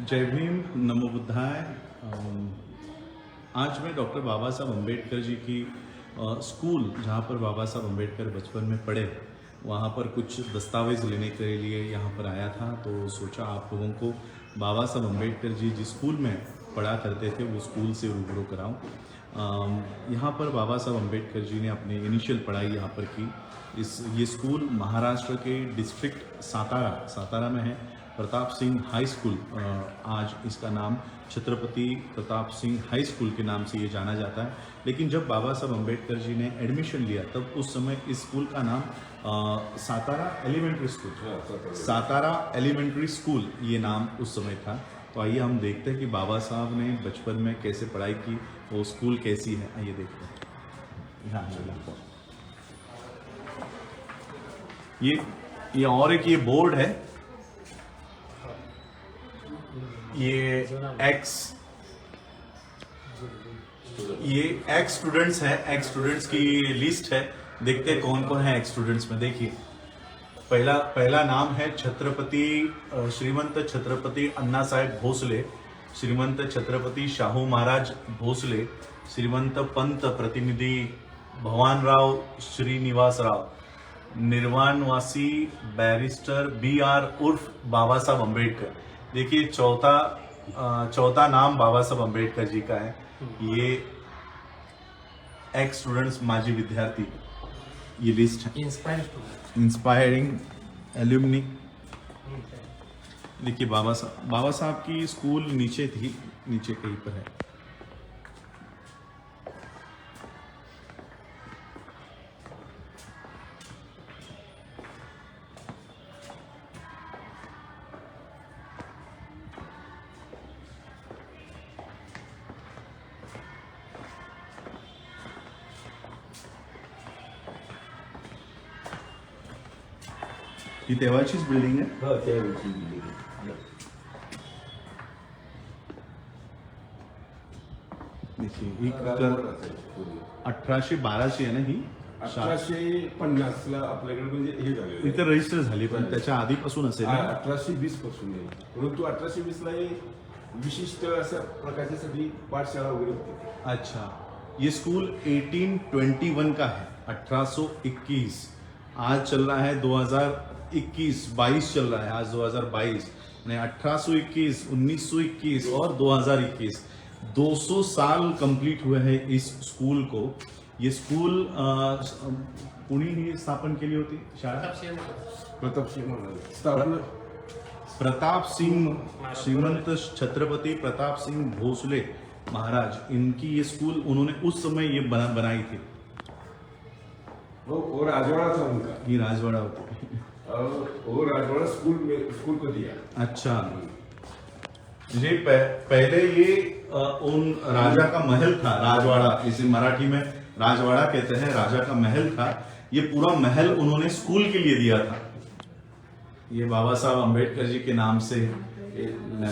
जय भीम, नमो बुद्धाय। आज मैं डॉक्टर बाबा साहब अम्बेडकर जी की स्कूल जहाँ पर बाबा साहब अम्बेडकर बचपन में पढ़े, वहाँ पर कुछ दस्तावेज़ लेने के लिए यहाँ पर आया था। तो सोचा आप लोगों को बाबा साहब अम्बेडकर जी जिस स्कूल में पढ़ा करते थे वो स्कूल से रूबरू कराऊँ। यहाँ पर बाबा साहब अम्बेडकर जी ने अपनी इनिशियल पढ़ाई यहाँ पर की। ये स्कूल महाराष्ट्र के डिस्ट्रिक्ट सातारा में है। प्रताप सिंह हाई स्कूल, आज इसका नाम छत्रपति प्रताप सिंह हाई स्कूल के नाम से ये जाना जाता है। लेकिन जब बाबा साहब अम्बेडकर जी ने एडमिशन लिया तब उस समय इस स्कूल का नाम सातारा एलिमेंट्री स्कूल ये नाम उस समय था। तो आइए हम देखते हैं कि बाबा साहब ने बचपन में कैसे पढ़ाई की, वो स्कूल कैसी है, आइए देखते हैं। हाँ, ये और एक ये बोर्ड है, ये एक्स स्टूडेंट्स है, एक्स स्टूडेंट्स की लिस्ट है। देखते हैं कौन कौन है एक्स स्टूडेंट्स में। देखिए पहला नाम है श्रीमंत छत्रपति अन्ना साहेब भोसले, श्रीमंत छत्रपति शाहू महाराज भोसले, श्रीमंत पंत प्रतिनिधि भवानराव श्रीनिवास राव, निर्वाणवासी बैरिस्टर BR उर्फ बाबा साहब अम्बेडकर। देखिए चौथा नाम बाबा साहब अम्बेडकर जी का है। ये एक्स स्टूडेंट्स माजी विद्यार्थी, ये लिस्ट है। Inspiring alumni. देखिए बाबा साहब की स्कूल नीचे कहीं पर है। ही तेव्हाचीच बिल्डिंग आहे। हो, त्यावेळची बिल्डिंग आहे. देखिए 1812 आहे ना ही शाळा? 1850 ला आपल्याकडे म्हणजे हे झाले इथे रजिस्टर झाली, पण त्याच्या आधीपासून असेल ना? 1820 पासून आहे. परंतु 1820 ला विशिष्ट अशा प्रकारची पाठशाळा वगैरे होती. अच्छा, ये स्कूल 1821 का है, 1821। आज चल रहा है 2021 चल रहा है, आज 2022 ने 1821, 1921 और 2021 200 साल कंप्लीट हुए हैं इस स्कूल को। ये स्कूल कुणी ही स्थापन केली होती शाळा? प्रताप सिंह श्रीमंत छत्रपति प्रताप सिंह भोसले महाराज, इनकी ये स्कूल उन्होंने उस समय ये बनाई थी। वो राजवाड़ा था उनका। ये राजवाड़ा होती। वो राजवाड़ा स्कूल को दिया। अच्छा, ये पहले ये उन राजा का महल था, राजवाड़ा, इसे मराठी में राजवाड़ा कहते हैं, राजा का महल था। ये पूरा महल उन्होंने स्कूल के लिए दिया था। ये बाबा साहब अम्बेडकर जी के नाम से।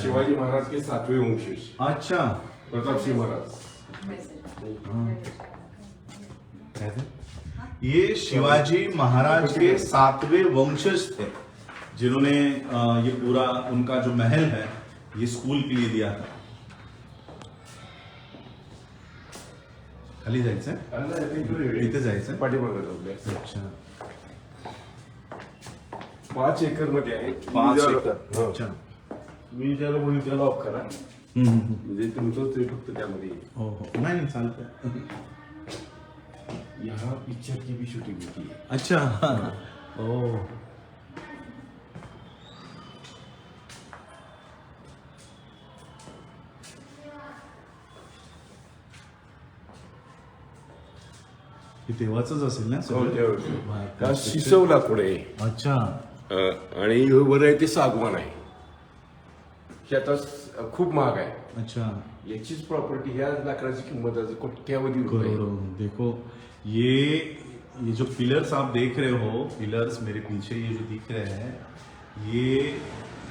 शिवाजी महाराज के 7वें वंशज। अच्छा, प्रताप सिंह महाराज। ये शिवाजी महाराज के 7वें वंशज थे, जिन्होंने ये पूरा उनका जो महल है ये स्कूल के लिए दिया था। खाली जायचंय, इथे जायचंय पाठीमागे. अच्छा, 5 एकर मध्ये आहे. 5 एकर. अच्छा, मी ज्याला बोलू त्याला ऑफ करा, म्हणजे तुमचं ते फक्त त्यामध्ये. हो हो, नाही चालतंय. यहाँ पिक्चर की भी शूटिंग होती है. अच्छा, ओ, तेव्हाच असेल ना सगळं? शिसवला पुढे. अच्छा, आणि वर आहे ते सागवान आहे. हे आता खूप महाग आहे. अच्छा, याचीच प्रॉपर्टी, ह्या लाकडाची किंमत आज कोट्यावधी रुपये. करोड़ों। देखो ये जो पिलर्स आप देख रहे हो, पिलर्स मेरे पीछे ये जो दिख रहे हैं,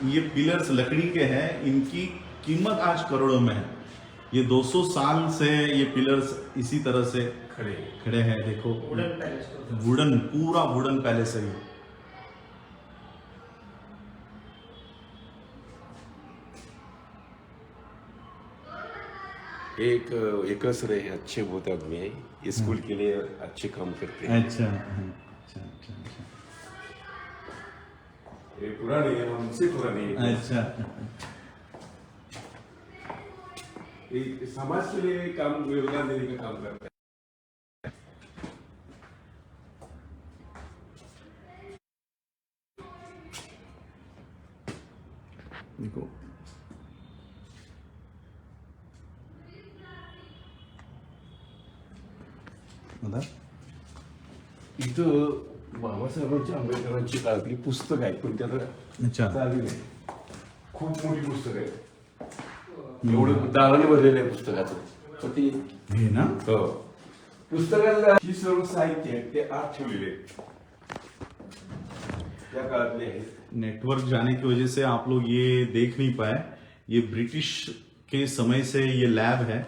ये पिलर्स लकड़ी के हैं। इनकी कीमत आज करोड़ों में है। ये 200 साल से ये पिलर्स इसी तरह से खड़े हैं। देखो पूरा वुडन पैलेस है ये। एकच रहे अच्छे बहुत आदमी है, ये स्कूल के लिए अच्छे काम करते हैं। अच्छा अच्छा अच्छा ये पुराने हैं, हमसे पुराने हैं। अच्छा एक समाज के लिए काम योगदान देने का काम करता है। देखो बता इथं बाबासाहेबांच्या आंबेडकरांची काळातली पुस्तक आहेत, पण त्याला अच्छा चालू नाही. खूप मोठी पुस्तक आहे, एवढं दालन भरलेलं आहे पुस्तकाचं. तर ती हे ना पुस्तकाला ही सर्व साहित्य आहे ते आत ठेवलेले आहेत, त्या काळातले आहेत. नेटवर्क जाने की वजह से आप लोग ये देख नहीं पाए, ये ब्रिटिश के समय से ये लैब है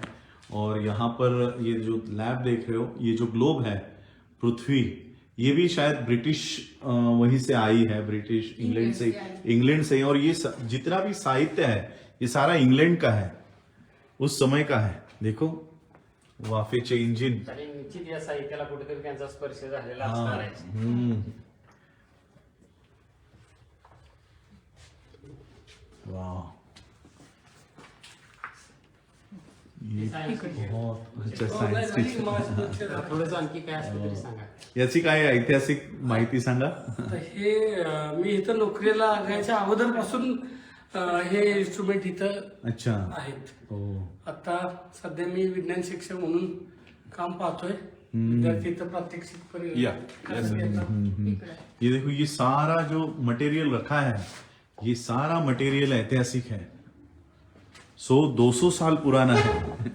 और यहाँ पर ये जो लैब देख रहे हो, ये जो ग्लोब है पृथ्वी, ये भी शायद ब्रिटिश वहीं से आई है, ब्रिटिश इंग्लैंड से ही। और ये जितना भी साहित्य है ये सारा इंग्लैंड का है, उस समय का है. देखो वाफेचे इंजिन. आणि निश्चित या साहित्याला कुठेतरी त्यांचा स्पर्श झालेला असणार आहे. वाह ये बहुत अच्छा सायन्स टीचर. थोडंसं आणखी काय असतं तरी सांगा. याची काय ऐतिहासिक माहिती सांगा. तर हे मी इथं नोकरीला लागायच्या अगोदरपासून हे इन्स्ट्रुमेंट इथं अच्छा आहेत. हो आता सध्या मी विज्ञान शिक्षक म्हणून काम पाहतोय. विद्यार्थी इथं प्रात्यक्षिक या. ये देखो ये सारा जो मटेरियल रखा है, ये सारा मटेरियल ऐतिहासिक है, 200 साल पुराना है.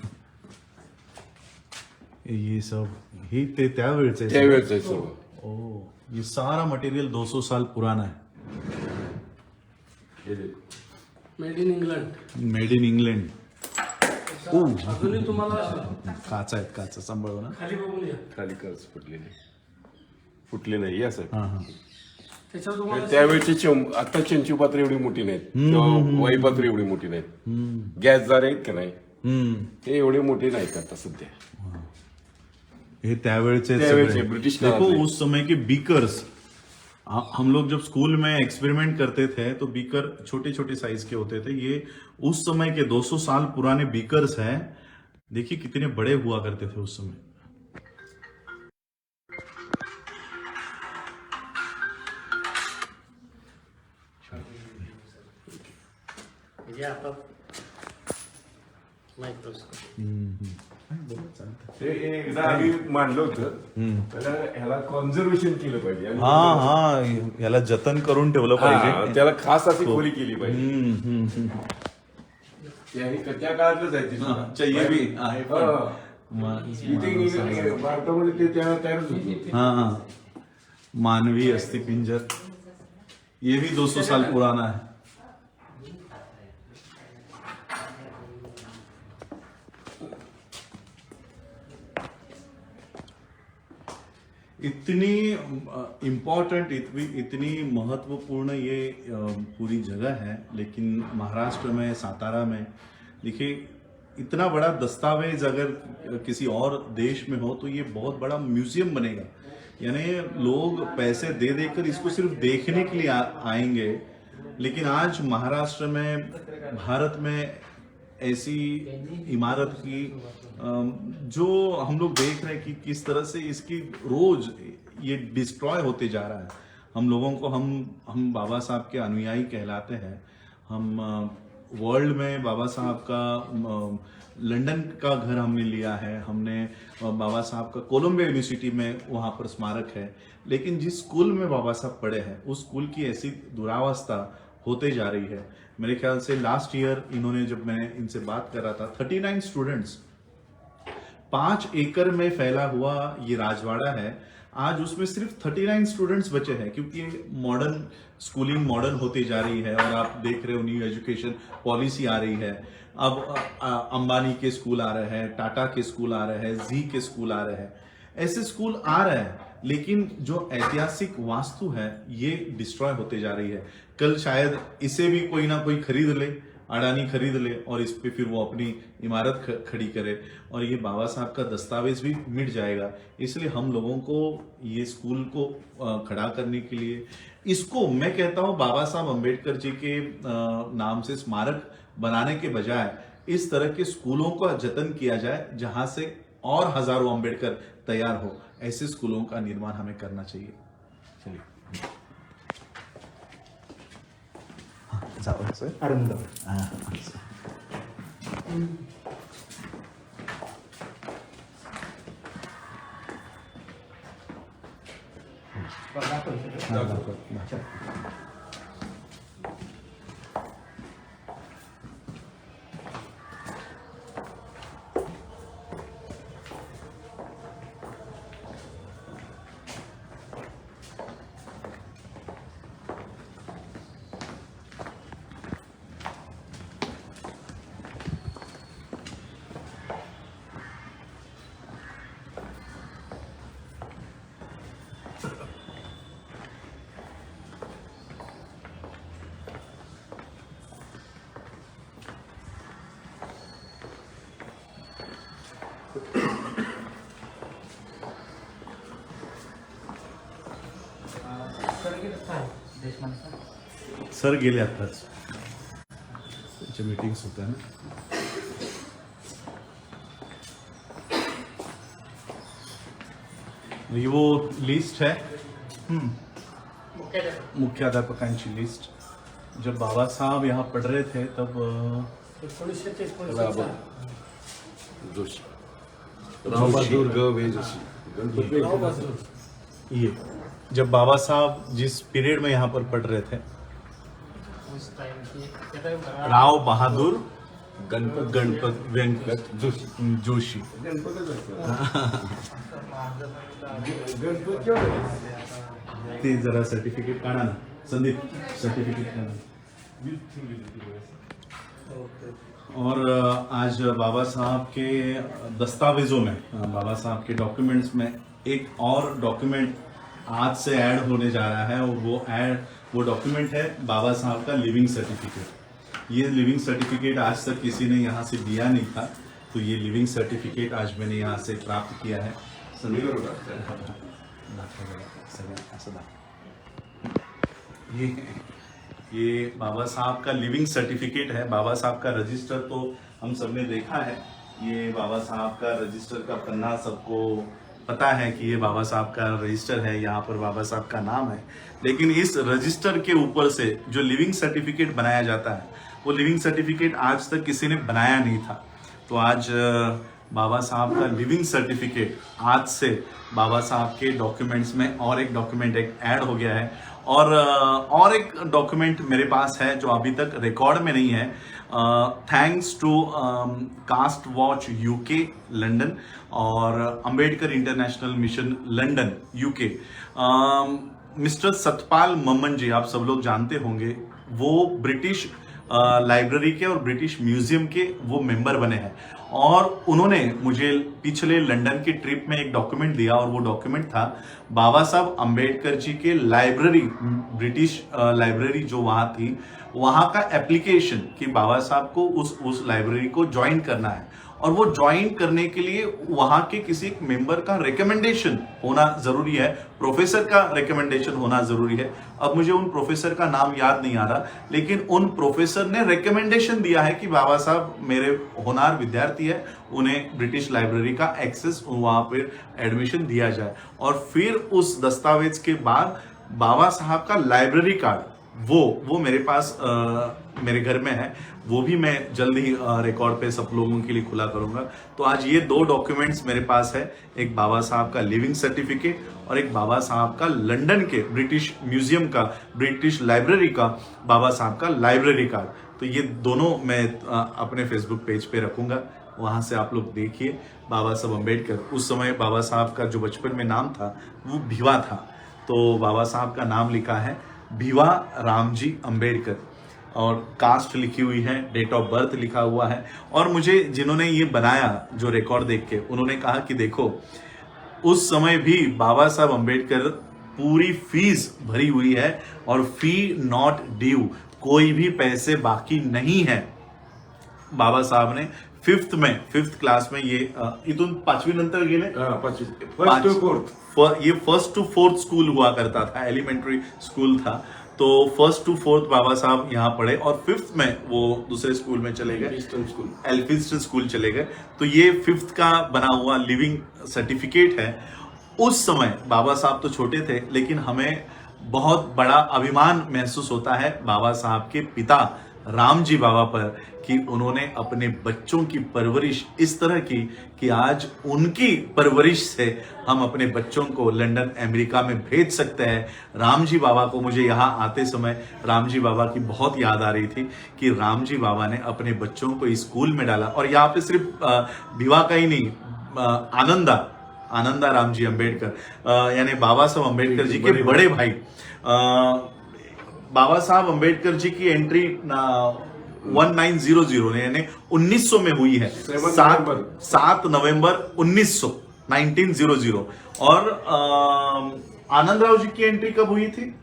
ये सब हे ते त्यावेळेचे त्यावेळेच आहे सर्व. ओ ये सारा मटेरियल 200 साल पुराना है. हे देखो. Made in England. Made in England. अजूनही तुम्हाला काचा आहेत, काचा सांभाळू ना. खाली बघून घ्या. खाली कर्ज फुटलेले, फुटले नाही असं. हा हा त्याच्यावर तुम्हाला त्यावेळेचे आता चंचू पात्र एवढी मोठी नाहीत किंवा वही पात्र एवढी मोठी नाहीत. गॅसदार आहेत का नाही, ते एवढे मोठे नाहीत आता सध्या. ये त्यावेळचे त्यावेळचे सगळे. ब्रिटिश देखो काळातले. उस समय के बीकर्स, हम लोग जब स्कूल में एक्सपेरिमेंट करते थे तो बीकर छोटे छोटे साइज के होते थे. ये उस समय के 200 साल पुराने बीकर्स हैं. देखिए कितने बड़े हुआ करते थे उस समय. म्हणजे आता मायक्रोस्कोप. ते एकदा आम्ही मांडलं होतं, त्याला ह्याला कॉन्झर्वेशन केलं पाहिजे. आणि हा हा याला जतन करून ठेवलं हा, पाहिजे. त्याला खास अशी खोली केली पाहिजे. त्या काळातलंच आहे ते. अच्छा ये भी आहे पण. इथे भारतामध्ये ते त्या तयारच होते. हाँ मानवीय अस्थिपिंजर, ये भी 200 साल पुराना है. इतनी इम्पोर्टेंट, इतनी महत्वपूर्ण ये पूरी जगह है, लेकिन महाराष्ट्र में सातारा में देखिए इतना बड़ा दस्तावेज अगर किसी और देश में हो तो ये बहुत बड़ा म्यूजियम बनेगा. यानी लोग पैसे दे देकर इसको सिर्फ देखने के लिए आएंगे, लेकिन आज महाराष्ट्र में, भारत में ऐसी इमारत की जो हम लोग देख रहे हैं कि किस तरह से इसकी रोज ये डिस्ट्रॉय होते जा रहा है. हम लोगों को हम बाबा साहब के अनुयायी कहलाते हैं. हम वर्ल्ड में बाबा साहब का लंदन का घर हमने लिया है, हमने बाबा साहब का कोलंबिया यूनिवर्सिटी में वहाँ पर स्मारक है, लेकिन जिस स्कूल में बाबा साहब पढ़े हैं उस स्कूल की ऐसी दुरावस्था होते जा रही है. मेरे ख्याल से लास्ट ईयर इन्होंने, जब मैं इनसे बात कर रहा था, 39 स्टूडेंट्स, 5 एकड़ में फैला हुआ ये राजवाड़ा है. आज उसमें सिर्फ 39 स्टूडेंट्स बचे हैं, क्योंकि मॉडर्न स्कूलिंग मॉडर्न होती जा रही है. और आप देख रहे हो न्यू एजुकेशन पॉलिसी आ रही है. अब अंबानी के स्कूल आ रहे हैं, टाटा के स्कूल आ रहे हैं, जी के स्कूल आ रहे हैं. ऐसे स्कूल आ रहे हैं, लेकिन जो ऐतिहासिक वास्तु है ये डिस्ट्रॉय होते जा रही है. कल शायद इसे भी कोई ना कोई खरीद ले, अडानी खरीद ले और इस पे फिर वो अपनी इमारत खड़ी करे और ये बाबा साहब का दस्तावेज भी मिट जाएगा। इसलिए हम लोगों को ये स्कूल को खड़ा करने के लिए, इसको मैं कहता हूँ बाबा साहब अम्बेडकर जी के नाम से स्मारक बनाने के बजाय इस तरह के स्कूलों का जतन किया जाए जहां से और हजारों अम्बेडकर तैयार हो। ऐसे स्कूलों का निर्माण हमें करना चाहिए। चलिए जाओ सर। सर गेले आताच, त्यांच्या मीटिंग्स होत्या ना। ये वो लिस्ट है मुख्याध्यापकांची लिस्ट। जब बाबा साहब यहाँ पढ़ रहे थे तब जोशी, रावबहादुर ग जोशी, ये जब बाबा साहब जिस पीरियड में यहाँ पर पढ़ रहे थे, उस टाइम की राव बहादुर गणपत वेंकट जोशी। ते जरा सर्टिफिकेट काढा ना संदीप, सर्टिफिकेट काढा। और आज बाबा साहब के दस्तावेजों में, बाबा साहब के डॉक्यूमेंट्स में एक और डॉक्यूमेंट आज से ऐड होने जा रहा है और वो डॉक्यूमेंट है बाबा साहब का लिविंग सर्टिफिकेट। ये लिविंग सर्टिफिकेट आज तक किसी ने यहाँ से दिया नहीं था, तो ये लिविंग सर्टिफिकेट आज मैंने यहाँ से प्राप्त किया है। ये बाबा साहब का लिविंग सर्टिफिकेट है। बाबा साहब का रजिस्टर तो हम सबने देखा है, ये बाबा साहब का रजिस्टर का पन्ना सबको पता है कि ये बाबा साहब का रजिस्टर है, यहाँ पर बाबा साहब का नाम है। लेकिन इस रजिस्टर के ऊपर से जो लिविंग सर्टिफिकेट बनाया जाता है, वो लिविंग सर्टिफिकेट आज तक किसी ने बनाया नहीं था। तो आज बाबा साहब का लिविंग सर्टिफिकेट आज से बाबा साहब के डॉक्यूमेंट्स में और एक डॉक्यूमेंट एक ऐड हो गया है। और एक डॉक्यूमेंट मेरे पास है जो अभी तक रिकॉर्ड में नहीं है। Thanks to caste watch UK London और Ambedkar international mission London UK, mister Satpal Mamman ji, आप सब लोग जानते होंगे, वो ब्रिटिश लाइब्रेरी के और ब्रिटिश म्यूजियम के वो मेंबर बने हैं। और उन्होंने मुझे पिछले लंदन की ट्रिप में एक डॉक्यूमेंट दिया और वो डॉक्यूमेंट था बाबा साहब अंबेडकर जी के लाइब्रेरी, ब्रिटिश लाइब्रेरी जो वहाँ थी, वहाँ का एप्लीकेशन कि बाबा साहब को उस लाइब्रेरी को ज्वाइन करना है और वो ज्वाइन करने के लिए वहाँ के किसी एक मेंबर का रिकमेंडेशन होना जरूरी है, प्रोफेसर का रिकमेंडेशन होना जरूरी है। अब मुझे उन प्रोफेसर का नाम याद नहीं आ रहा, लेकिन उन प्रोफेसर ने रिकमेंडेशन दिया है कि बाबा साहब मेरे होनहार विद्यार्थी है, उन्हें ब्रिटिश लाइब्रेरी का एक्सेस वहाँ पर एडमिशन दिया जाए। और फिर उस दस्तावेज के बाद बाबा साहब का लाइब्रेरी कार्ड वो मेरे पास मेरे घर में है, वो भी मैं जल्द ही रिकॉर्ड पे सब लोगों के लिए खुला करूंगा। तो आज ये दो डॉक्यूमेंट्स मेरे पास है, एक बाबा साहब का लिविंग सर्टिफिकेट और एक बाबा साहब का लंदन के ब्रिटिश म्यूजियम का, ब्रिटिश लाइब्रेरी का बाबा साहब का लाइब्रेरी कार्ड। तो ये दोनों मैं अपने फेसबुक पेज पे रखूंगा, वहां से आप लोग देखिए। बाबा साहब अम्बेडकर, उस समय बाबा साहब का जो बचपन में नाम था वो भिवा था, तो बाबा साहब का नाम लिखा है भिवा रामजी अंबेडकर और कास्ट लिखी हुई है, डेट ऑफ बर्थ लिखा हुआ है। और मुझे जिन्होंने ये बनाया, जो रिकॉर्ड देख के, उन्होंने कहा कि देखो उस समय भी बाबा साहब अंबेडकर पूरी फीस भरी हुई है और फी नॉट ड्यू, कोई भी पैसे बाकी नहीं है। बाबा साहब ने फिफ्थ क्लास में ये इथून 5वी नंतर गेले फर्स्ट टू फोर्थ ये 1st to 4th स्कूल हुआ करता था, एलिमेंट्री स्कूल था। तो 1st to 4th बाबा साहब यहाँ पढ़े और 5th में वो दूसरे स्कूल में चले गए, ईस्टर्न स्कूल। एल्फिंस्टन स्कूल चले गए। तो ये 5th का बना हुआ लिविंग सर्टिफिकेट है। उस समय बाबा साहब तो छोटे थे, लेकिन हमें बहुत बड़ा अभिमान महसूस होता है बाबा साहब के पिता राम जी बाबा पर कि उन्होंने अपने बच्चों की परवरिश इस तरह की कि आज उनकी परवरिश से हम अपने बच्चों को लंदन अमेरिका में भेज सकते हैं। राम जी बाबा को मुझे यहाँ आते समय राम जी बाबा की बहुत याद आ रही थी कि राम जी बाबा ने अपने बच्चों को इस स्कूल में डाला। और यहाँ पे सिर्फ भिवा का ही नहीं, आनंदा राम जी अम्बेडकर यानी बाबा साहब अम्बेडकर जी के बड़े भाई बाबा साहब अम्बेडकर जी की एंट्री 1900 यानी 1900 में हुई है, 7 नवंबर 1900 और आनंदराव जी की एंट्री कब हुई थी?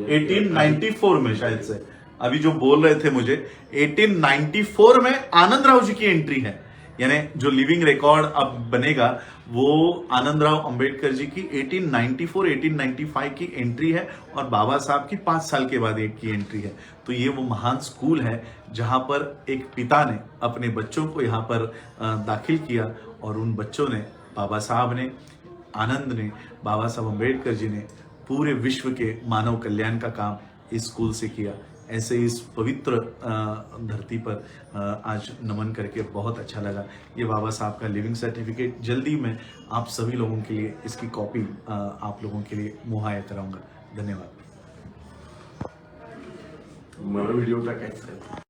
1894 में शायद से। अभी जो बोल रहे थे मुझे 1894 में आनंदराव जी की एंट्री है। यानी जो लिविंग रिकॉर्ड अब बनेगा वो आनंदराव अंबेडकर जी की 1894-1895 की एंट्री है और बाबा साहब की 5 साल के बाद एक की एंट्री है। तो ये वो महान स्कूल है जहां पर एक पिता ने अपने बच्चों को यहाँ पर दाखिल किया और उन बच्चों ने, बाबा साहब ने, आनंद ने, बाबा साहब अंबेडकर जी ने पूरे विश्व के मानव कल्याण का काम इस स्कूल से किया। ऐसे इस पवित्र धरती पर आज नमन करके बहुत अच्छा लगा। ये बाबा साहब का लिविंग सर्टिफिकेट जल्दी मैं आप सभी लोगों के लिए इसकी कॉपी आप लोगों के लिए मुहैया कराऊंगा। धन्यवाद। मला व्हिडिओ टाकायचा आहे।